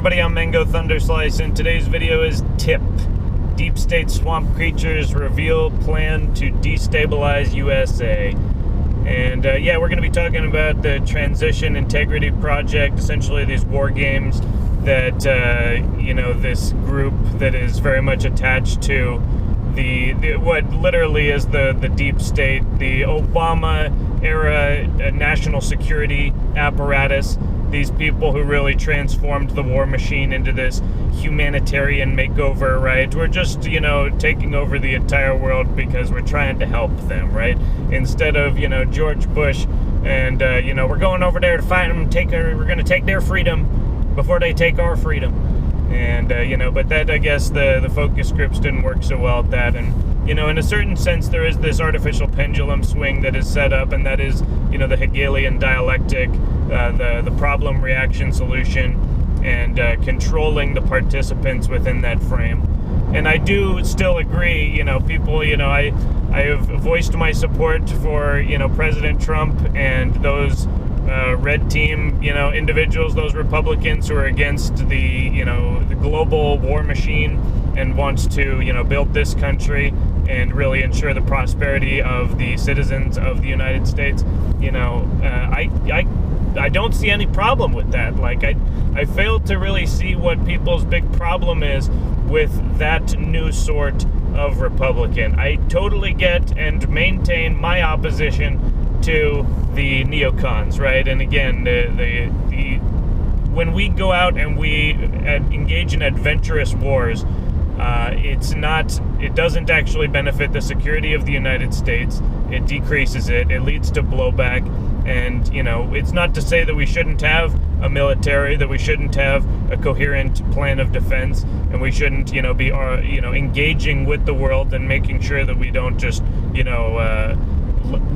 everybody, I'm Mango Thunderslice, and today's video is TIP. Deep State Swamp Creatures Reveal Plan to Destabilize USA. And we're going to be talking about the Transition Integrity Project, essentially these war games that, this group that is very much attached to the what literally is the deep state, the Obama-era national security apparatus. These people who really transformed the war machine into this humanitarian makeover, right? We're just, taking over the entire world because we're trying to help them, right? Instead of, George Bush and, we're going over there to fight them, we're going to take their freedom before they take our freedom. And, but that, I guess, the focus groups didn't work so well at that. And, in a certain sense, there is this artificial pendulum swing that is set up, and that is, the Hegelian dialectic, the problem, reaction, solution, and controlling the participants within that frame. And I do still agree, people, I have voiced my support for, President Trump and those red team, individuals, those Republicans who are against the global war machine and wants to, build this country and really ensure the prosperity of the citizens of the United States. I don't see any problem with that. Like, I fail to really see what people's big problem is with that new sort of Republican. I totally get and maintain my opposition to the neocons, right? And again, when we go out and we engage in adventurous wars, it doesn't actually benefit the security of the United States. It decreases it. It leads to blowback. And, it's not to say that we shouldn't have a military, that we shouldn't have a coherent plan of defense, and we shouldn't, be, engaging with the world and making sure that we don't just,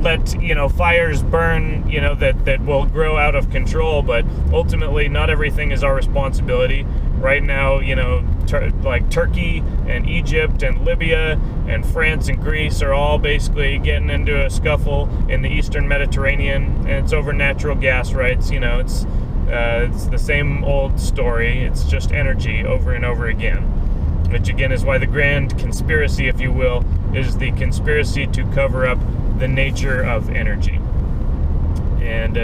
let fires burn, that will grow out of control. But ultimately, not everything is our responsibility. Right now, like Turkey and Egypt and Libya and France and Greece are all basically getting into a scuffle in the Eastern Mediterranean, and it's over natural gas rights. It's the same old story. It's just energy over and over again, which again is why the grand conspiracy, if you will, is the conspiracy to cover up the nature of energy. And,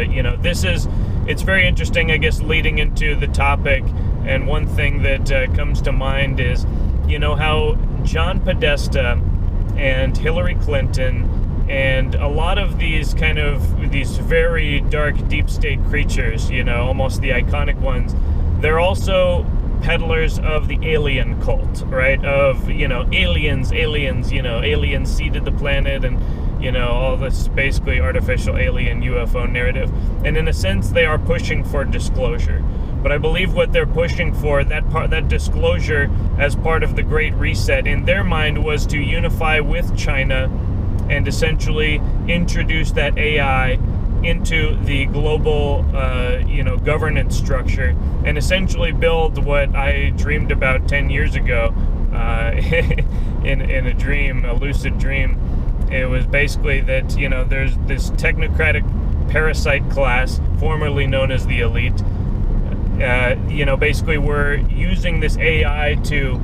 it's very interesting, I guess, leading into the topic. And one thing that comes to mind is, how John Podesta and Hillary Clinton and a lot of these these very dark deep state creatures, almost the iconic ones, they're also peddlers of the alien cult, right? Of, aliens, aliens seeded the planet, and, all this basically artificial alien UFO narrative. And in a sense, they are pushing for disclosure. But I believe what they're pushing for, that disclosure as part of the Great Reset, in their mind was to unify with China and essentially introduce that AI into the global, governance structure, and essentially build what I dreamed about 10 years ago in a dream, a lucid dream. It was basically that, there's this technocratic parasite class, formerly known as the elite. Basically we're using this AI to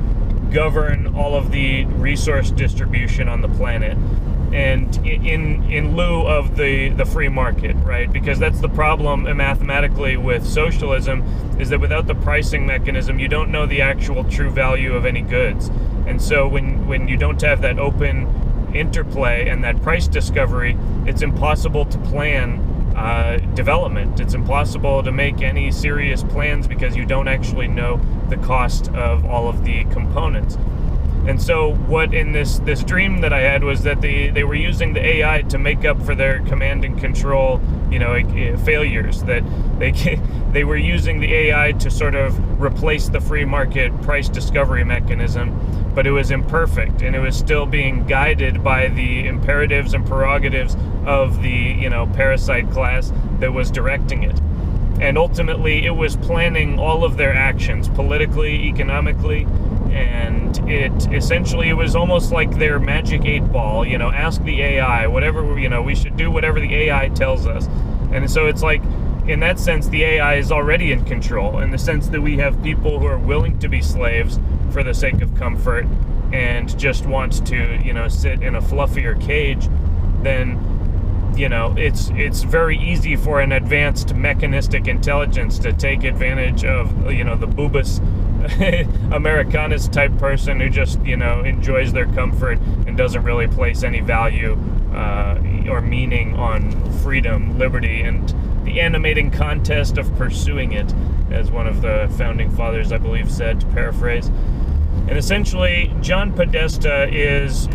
govern all of the resource distribution on the planet, and in lieu of the free market, right? Because that's the problem mathematically with socialism, is that without the pricing mechanism, you don't know the actual true value of any goods. And so when you don't have that open interplay and that price discovery, it's impossible to plan development. It's impossible to make any serious plans because you don't actually know the cost of all of the components. And so what in this dream that I had was that they were using the AI to make up for their command and control, failures, that they were using the AI to sort of replace the free market price discovery mechanism, but it was imperfect, and it was still being guided by the imperatives and prerogatives of the, parasite class that was directing it. And ultimately, it was planning all of their actions, politically, economically, and it was almost like their magic 8-ball, ask the AI, whatever, we should do whatever the AI tells us. And so it's like, in that sense, the AI is already in control, in the sense that we have people who are willing to be slaves for the sake of comfort and just want to, sit in a fluffier cage. Then, it's very easy for an advanced mechanistic intelligence to take advantage of, the boobus Americanist type person who just, enjoys their comfort and doesn't really place any value or meaning on freedom, liberty, and the animating contest of pursuing it, as one of the founding fathers, I believe, said, to paraphrase. And essentially, John Podesta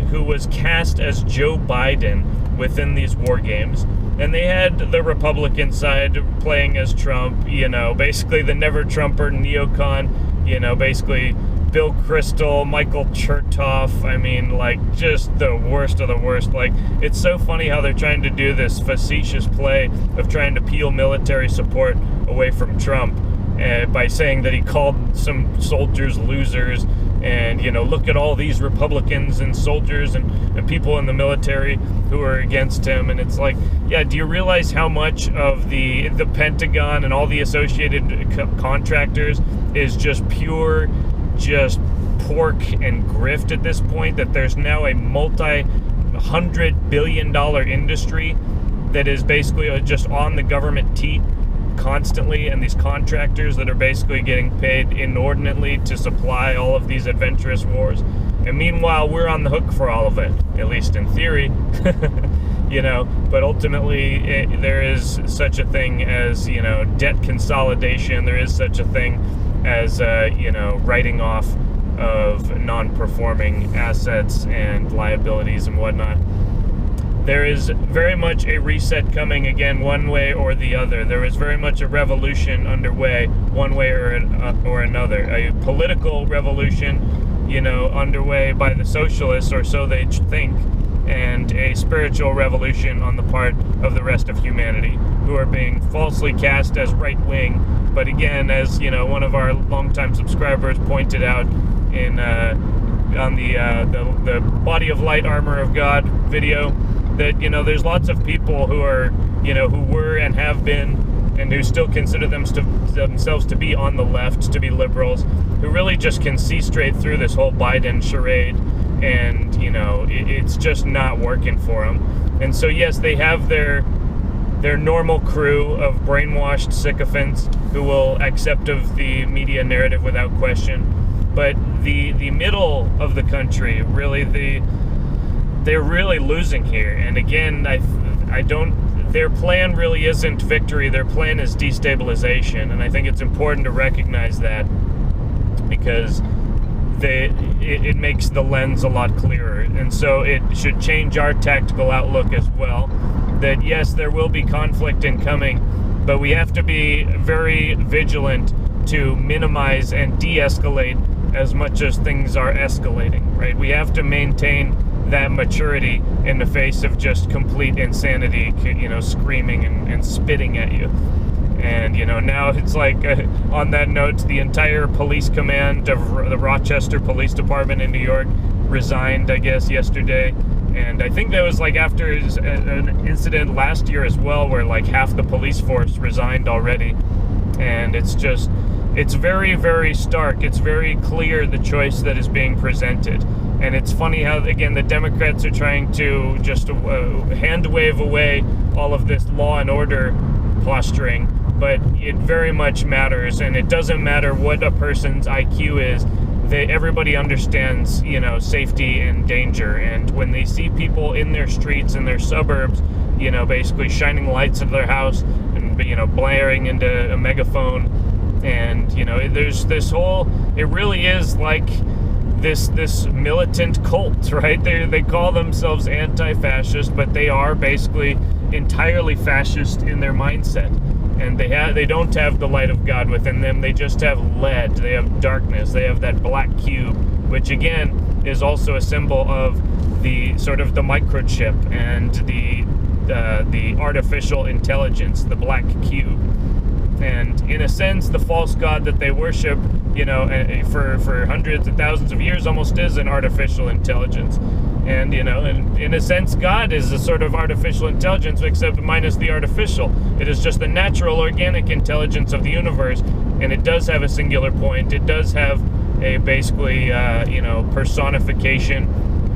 who was cast as Joe Biden within these war games. And they had the Republican side playing as Trump, basically the never-Trumper neocon, basically Bill Kristol, Michael Chertoff, just the worst of the worst. It's so funny how they're trying to do this facetious play of trying to peel military support away from Trump by saying that he called some soldiers losers, and, look at all these Republicans and soldiers and people in the military who are against him. And it's like, yeah, do you realize how much of the Pentagon and all the associated contractors is just pure pork and grift at this point, that there's now a multi-$100 billion industry that is basically just on the government teat constantly, and these contractors that are basically getting paid inordinately to supply all of these adventurous wars. And meanwhile, we're on the hook for all of it, at least in theory. But ultimately there is such a thing as, debt consolidation. There is such a thing as, writing off of non-performing assets and liabilities and whatnot. There is very much a reset coming, again, one way or the other. There is very much a revolution underway, one way or another. A political revolution, underway by the socialists, or so they think, and a spiritual revolution on the part of the rest of humanity, who are being falsely cast as right-wing. But again, as one of our longtime subscribers pointed out on the Body of Light Armor of God video, that there's lots of people who are who were and have been and who still consider themselves to be on the left, to be liberals, who really just can see straight through this whole Biden charade, and it's just not working for them. And so yes, they have their normal crew of brainwashed sycophants who will accept of the media narrative without question, but the middle of the country, really they're really losing here. And again, their plan really isn't victory. Their plan is destabilization. And I think it's important to recognize that, because it makes the lens a lot clearer. And so it should change our tactical outlook as well, that yes, there will be conflict incoming, but we have to be very vigilant to minimize and de-escalate as much as things are escalating, right? We have to maintain that maturity in the face of just complete insanity, screaming and spitting at you. And, now it's like, on that note, the entire police command of the Rochester Police Department in New York resigned, I guess, yesterday. And I think that was after an incident last year as well, where half the police force resigned already. And it's very, very stark. It's very clear, the choice that is being presented. And it's funny how, again, the Democrats are trying to just hand wave away all of this law and order posturing, but it very much matters, and it doesn't matter what a person's IQ is. Everybody understands, safety and danger, and when they see people in their streets, in their suburbs, basically shining lights at their house and, blaring into a megaphone, and, there's this whole, it really is like this militant cult, right? They call themselves anti-fascist, but they are basically entirely fascist in their mindset. And they don't have the light of God within them. They just have lead. They have darkness. They have that black cube, which again is also a symbol of the sort of the microchip and the artificial intelligence, the black cube. And in a sense, the false god that they worship, for hundreds of thousands of years, almost is an artificial intelligence. And, in a sense, God is a sort of artificial intelligence, except minus the artificial. It is just the natural, organic intelligence of the universe, and it does have a singular point. It does have a basically, personification,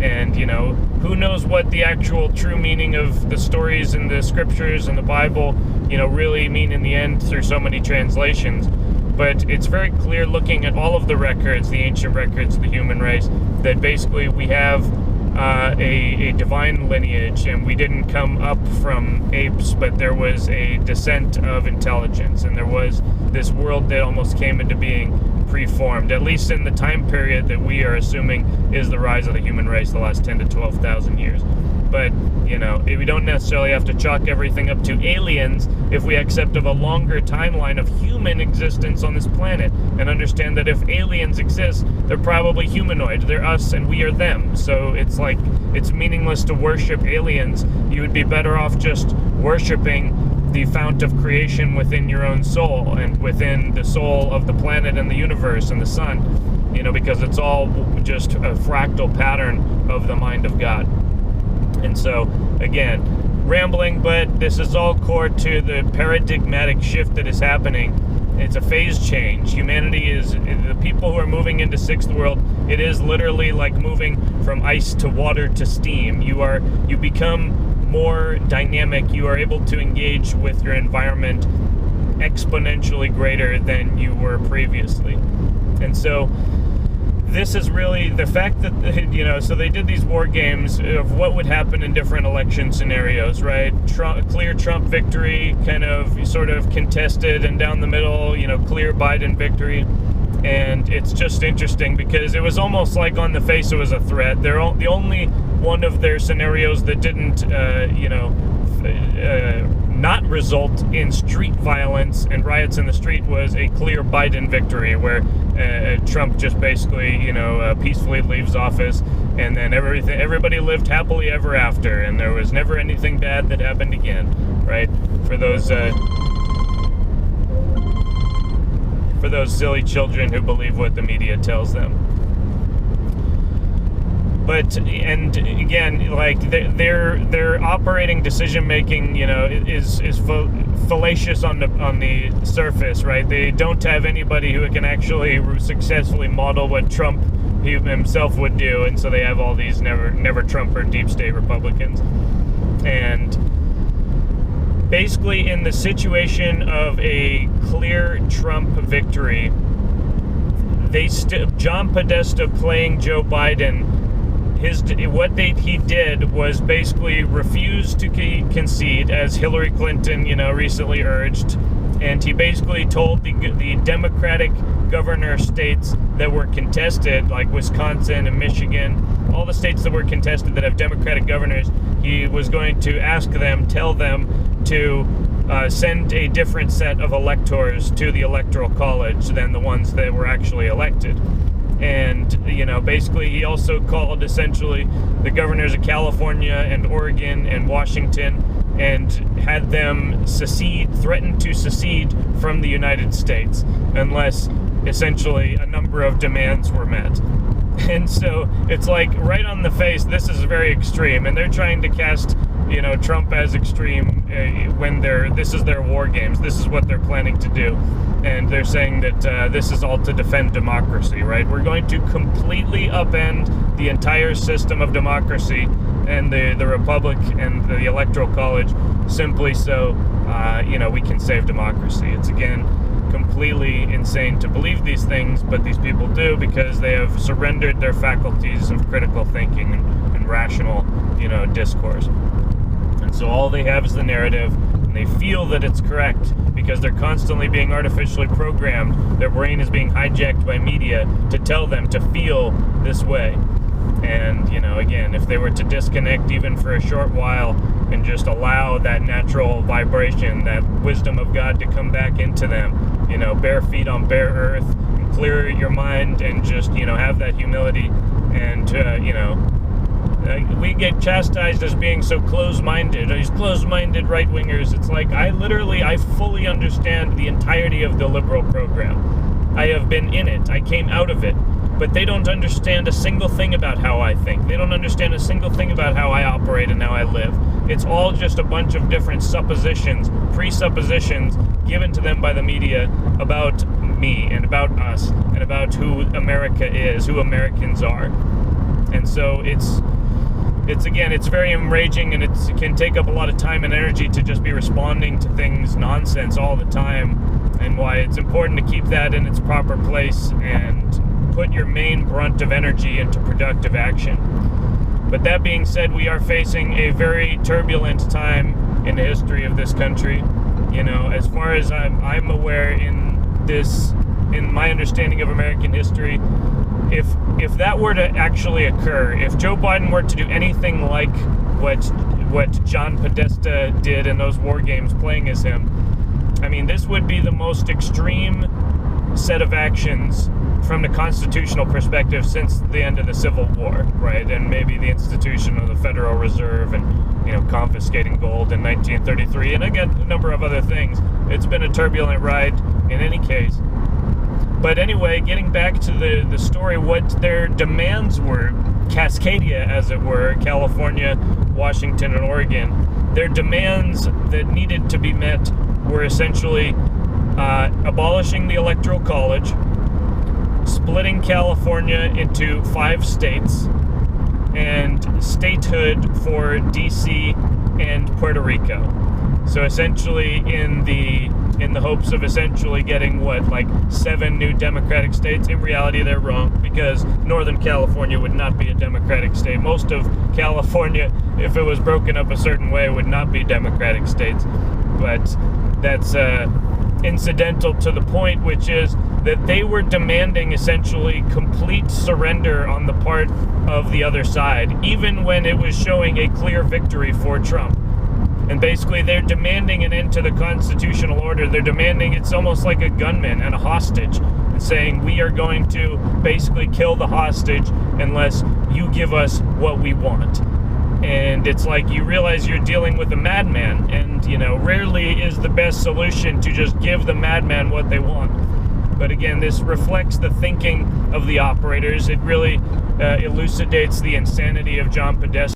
and, who knows what the actual true meaning of the stories in the scriptures and the Bible, really mean in the end through so many translations. But it's very clear looking at all of the records, the ancient records of the human race, that basically we have a divine lineage, and we didn't come up from apes, but there was a descent of intelligence, and there was this world that almost came into being preformed, at least in the time period that we are assuming is the rise of the human race, the last 10 to 12,000 years. But, we don't necessarily have to chalk everything up to aliens if we accept of a longer timeline of human existence on this planet, and understand that if aliens exist, they're probably humanoid. They're us and we are them. So it's like, it's meaningless to worship aliens. You would be better off just worshiping the fount of creation within your own soul, and within the soul of the planet and the universe and the sun, because it's all just a fractal pattern of the mind of God. And so, again, rambling, but this is all core to the paradigmatic shift that is happening. It's a phase change. Humanity is, the people who are moving into sixth world, it is literally like moving from ice to water to steam. You become more dynamic. You are able to engage with your environment exponentially greater than you were previously. And so this is really the fact that, so they did these war games of what would happen in different election scenarios, right? Clear Trump victory, kind of sort of contested, and down the middle, clear Biden victory. And it's just interesting because it was almost like on the face it was a threat. The only one of their scenarios that didn't, not result in street violence and riots in the street was a clear Biden victory, where Trump just basically, peacefully leaves office, and then everybody lived happily ever after, and there was never anything bad that happened again, right? For those silly children who believe what the media tells them. But, and again, like their operating decision making, is fallacious on the surface, right? They don't have anybody who can actually successfully model what Trump himself would do, and so they have all these never Trump or deep state Republicans. And basically, in the situation of a clear Trump victory, John Podesta playing Joe Biden, he did was basically refuse to concede, as Hillary Clinton, recently urged, and he basically told the Democratic governor states that were contested, like Wisconsin and Michigan, all the states that were contested that have Democratic governors, he was going to tell them to send a different set of electors to the Electoral College than the ones that were actually elected. And, basically he also called essentially the governors of California and Oregon and Washington, and had them threaten to secede from the United States unless essentially a number of demands were met. And so it's like right on the face, this is very extreme, and they're trying to cast Trump as extreme when this is their war games. This is what they're planning to do. And they're saying that this is all to defend democracy, right? We're going to completely upend the entire system of democracy and the Republic and the Electoral College simply so, we can save democracy. It's, again, completely insane to believe these things, but these people do because they have surrendered their faculties of critical thinking and rational, discourse. And so all they have is the narrative, and they feel that it's correct because they're constantly being artificially programmed. Their brain is being hijacked by media to tell them to feel this way. And, again, if they were to disconnect even for a short while and just allow that natural vibration, that wisdom of God to come back into them, bare feet on bare earth, and clear your mind, and just, have that humility, and, we get chastised as being so close-minded. These close-minded right-wingers, it's like, I fully understand the entirety of the liberal program. I have been in it. I came out of it. but they don't understand a single thing about how I think. They don't understand a single thing about how I operate and how I live. It's all just a bunch of different suppositions, presuppositions given to them by the media about me and about us and about who America is, who Americans are. And so it's very enraging, and it can take up a lot of time and energy to just be responding to things nonsense all the time, and why it's important to keep that in its proper place and put your main brunt of energy into productive action. But that being said, we are facing a very turbulent time in the history of this country. You know, as far as I'm aware in my understanding of American history, if that were to actually occur, if Joe Biden were to do anything like what John Podesta did in those war games playing as him, I mean, this would be the most extreme set of actions from the constitutional perspective since the end of the Civil War, right? And maybe the institution of the Federal Reserve and, confiscating gold in 1933, and again, a number of other things. It's been a turbulent ride in any case. But anyway, getting back to the story, what their demands were, Cascadia, as it were, California, Washington, and Oregon, their demands that needed to be met were essentially abolishing the Electoral College, splitting California into 5 states, and statehood for DC and Puerto Rico. So essentially in the hopes of essentially getting 7 new Democratic states. In reality, they're wrong, because Northern California would not be a Democratic state. Most of California, if it was broken up a certain way, would not be Democratic states. But that's incidental to the point, which is that they were demanding essentially complete surrender on the part of the other side, even when it was showing a clear victory for Trump. And basically they're demanding an end to the constitutional order. They're demanding, it's almost like a gunman and a hostage, and saying, we are going to basically kill the hostage unless you give us what we want. And it's like you realize you're dealing with a madman, and rarely is the best solution to just give the madman what they want. But again, this reflects the thinking of the operators. It really elucidates the insanity of John Podesta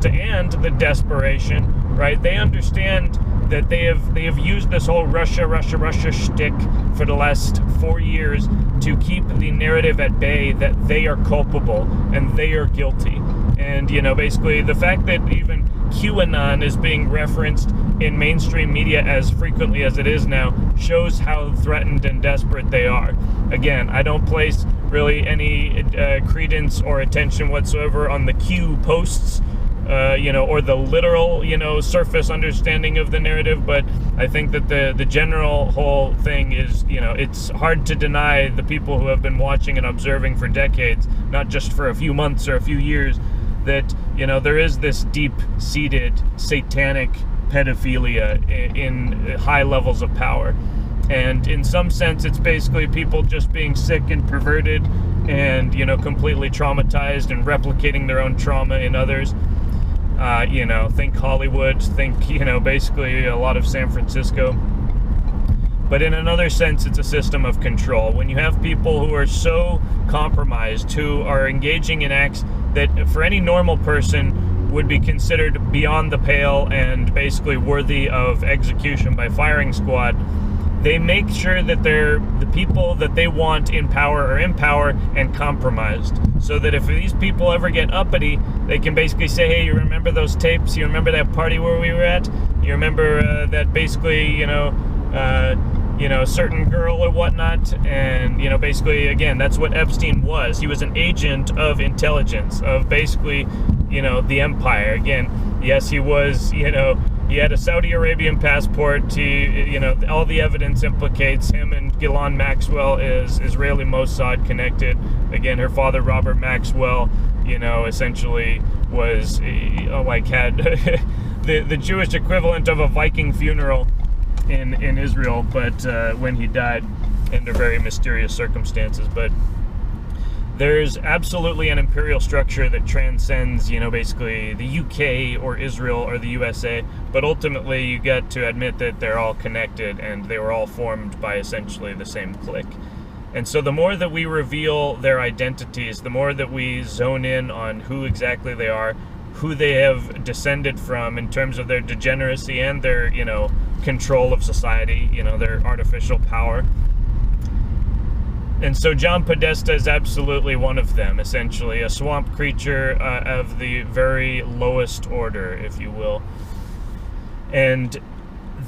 and the desperation, right? They understand that they have used this whole Russia shtick for the last 4 years to keep the narrative at bay that they are culpable and they are guilty. And, basically the fact that even QAnon is being referenced in mainstream media as frequently as it is now shows how threatened and desperate they are. Again, I don't place really any credence or attention whatsoever on the Q posts, or the literal, surface understanding of the narrative, but I think that the general whole thing is, it's hard to deny the people who have been watching and observing for decades, not just for a few months or a few years, that, there is this deep-seated satanic pedophilia in high levels of power. And in some sense, it's basically people just being sick and perverted and, completely traumatized and replicating their own trauma in others. Think Hollywood, think, basically a lot of San Francisco. But in another sense, it's a system of control. When you have people who are so compromised, who are engaging in acts that for any normal person would be considered beyond the pale and basically worthy of execution by firing squad, they make sure that the people that they want in power are in power and compromised. So that if these people ever get uppity, they can basically say, hey, you remember those tapes? You remember that party where we were at? You remember that basically, certain girl or whatnot? And, basically, again, that's what Epstein was. He was an agent of intelligence, of basically, the empire. Again, yes, he was, he had a Saudi Arabian passport. He, all the evidence implicates him, and Ghislaine Maxwell is Israeli Mossad connected. Again, her father, Robert Maxwell, essentially was had the Jewish equivalent of a Viking funeral in Israel, but when he died under very mysterious circumstances. But there's absolutely an imperial structure that transcends, basically the UK or Israel or the USA, but ultimately you get to admit that they're all connected and they were all formed by essentially the same clique. And so the more that we reveal their identities, the more that we zone in on who exactly they are, who they have descended from in terms of their degeneracy and their, control of society, their artificial power. And so John Podesta is absolutely one of them, essentially, a swamp creature of the very lowest order, if you will. And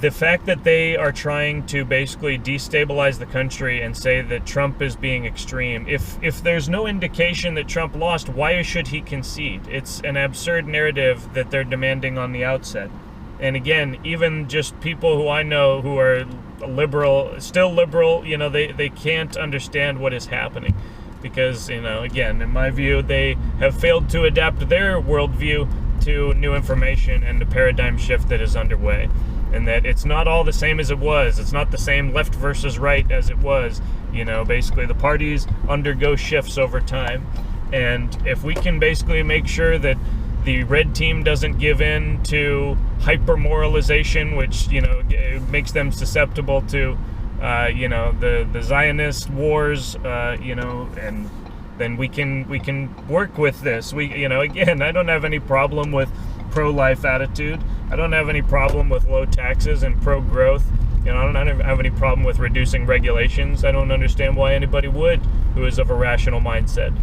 the fact that they are trying to basically destabilize the country and say that Trump is being extreme, if there's no indication that Trump lost, why should he concede? It's an absurd narrative that they're demanding on the outset. And again, even just people who I know who are still liberal, they can't understand what is happening. Because, again, in my view, they have failed to adapt their worldview to new information and the paradigm shift that is underway. And that it's not all the same as it was. It's not the same left versus right as it was. Basically the parties undergo shifts over time. And if we can basically make sure that the red team doesn't give in to hyper-moralization, which, makes them susceptible to, the Zionist wars, and then we can work with this. Again, I don't have any problem with pro-life attitude. I don't have any problem with low taxes and pro-growth. I don't have any problem with reducing regulations. I don't understand why anybody would who is of a rational mindset.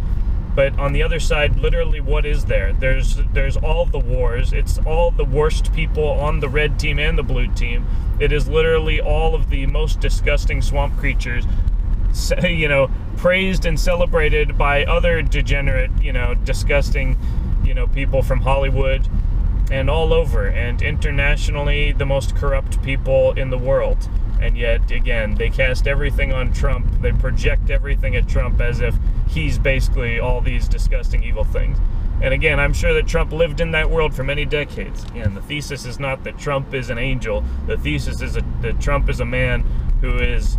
But on the other side, literally, what is there? There's all the wars. It's all the worst people on the red team and the blue team. It is literally all of the most disgusting swamp creatures, praised and celebrated by other degenerate, disgusting, people from Hollywood and all over, and internationally the most corrupt people in the world. And yet, again, they cast everything on Trump. They project everything at Trump as if he's basically all these disgusting, evil things. And again, I'm sure that Trump lived in that world for many decades. And the thesis is not that Trump is an angel. The thesis is that Trump is a man who is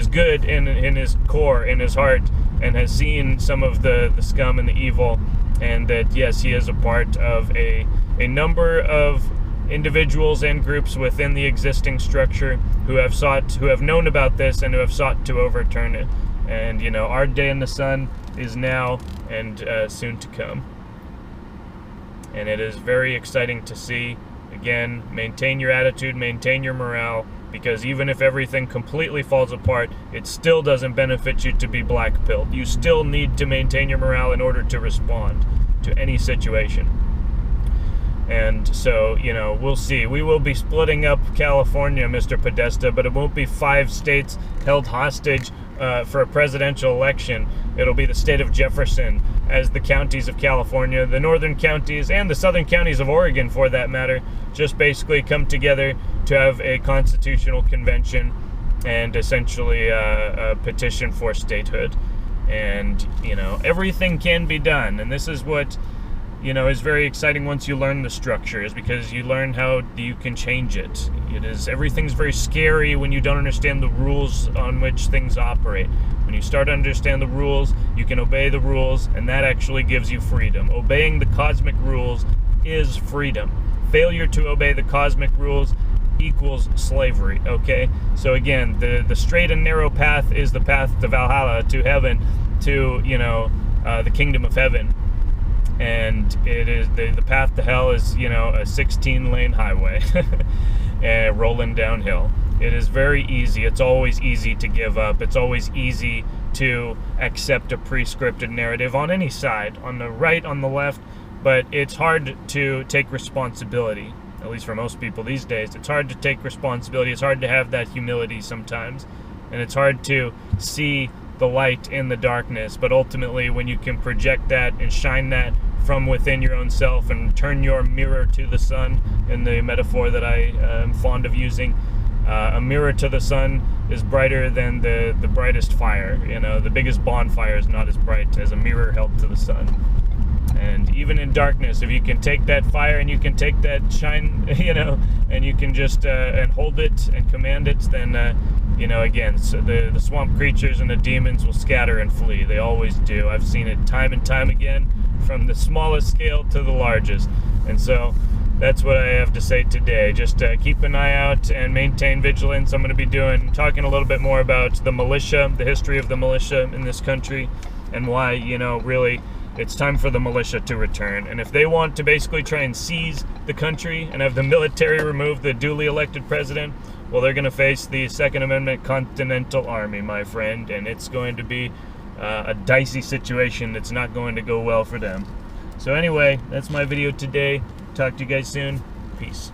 good in his core, in his heart, and has seen some of the scum and the evil. And that, yes, he is a part of a number of individuals and groups within the existing structure who have known about this and who have sought to overturn it. And, our day in the sun is now and soon to come. And it is very exciting to see. Again, maintain your attitude, maintain your morale, because even if everything completely falls apart, it still doesn't benefit you to be black-pilled. You still need to maintain your morale in order to respond to any situation. And so, we'll see. We will be splitting up California, Mr. Podesta, but it won't be 5 states held hostage for a presidential election. It'll be the state of Jefferson as the counties of California, the northern counties, and the southern counties of Oregon, for that matter, just basically come together to have a constitutional convention and essentially a petition for statehood. And, everything can be done. And this is what is very exciting once you learn the structure, is because you learn how you can change it. Everything's very scary when you don't understand the rules on which things operate. When you start to understand the rules, you can obey the rules, and that actually gives you freedom. Obeying the cosmic rules is freedom. Failure to obey the cosmic rules equals slavery, okay? So again, the straight and narrow path is the path to Valhalla, to heaven, to, the kingdom of heaven. And it is the path to hell is, a 16-lane highway and rolling downhill. It is very easy. It's always easy to give up. It's always easy to accept a pre-scripted narrative on any side, on the right, on the left, but it's hard to take responsibility, at least for most people these days. It's hard to take responsibility. It's hard to have that humility sometimes, and it's hard to see the light in the darkness. But ultimately, when you can project that and shine that from within your own self and turn your mirror to the sun, in the metaphor that I am fond of using, a mirror to the sun is brighter than the brightest fire. The biggest bonfire is not as bright as a mirror held to the sun. And even in darkness, if you can take that fire and you can take that shine, you know, and you can just and hold it and command it, then you know, again, so the swamp creatures and the demons will scatter and flee. They always do. I've seen it time and time again, from the smallest scale to the largest. And so that's what I have to say today. Just keep an eye out and maintain vigilance. I'm going to be talking a little bit more about the militia, the history of the militia in this country, and why, you know, really it's time for the militia to return. And if they want to basically try and seize the country and have the military remove the duly elected president, well, they're going to face the Second Amendment Continental Army, my friend, and it's going to be a dicey situation. It's not going to go well for them. So anyway, that's my video today. Talk to you guys soon. Peace.